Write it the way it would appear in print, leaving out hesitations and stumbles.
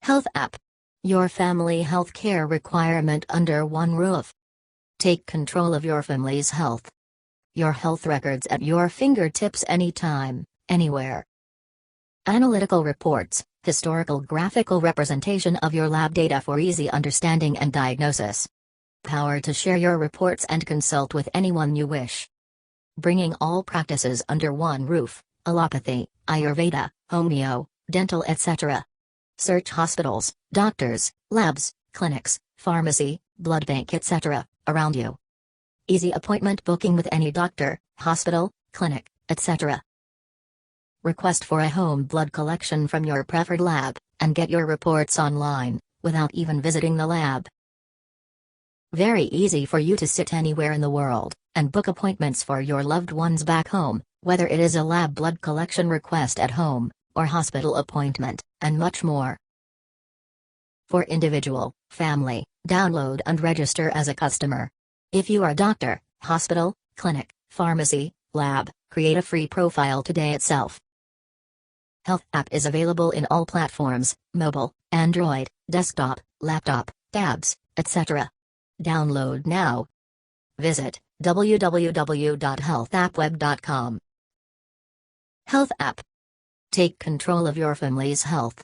HealthApp. Your family health care requirement under one roof. Take control of your family's health. Your health records at your fingertips anytime, anywhere. Analytical reports, historical graphical representation of your lab data for easy understanding and diagnosis. Power to share your reports and consult with anyone you wish. Bringing all practices under one roof: allopathy, Ayurveda, homeo, dental, etc. Search hospitals, doctors, labs, clinics, pharmacy, blood bank, etc. around you. Easy appointment booking with any doctor, hospital, clinic, etc. Request for a home blood collection from your preferred lab, and get your reports online, without even visiting the lab. Very easy for you to sit anywhere in the world, and book appointments for your loved ones back home, whether it is a lab blood collection request at home, or hospital appointment, and much more. For individual, family, download and register as a customer. If you are doctor, hospital, clinic, pharmacy, lab, create a free profile today itself. HealthApp is available in all platforms: mobile, Android, desktop, laptop, tabs, etc. Download now. Visit www.healthappweb.com. HealthApp. Take control of your family's health.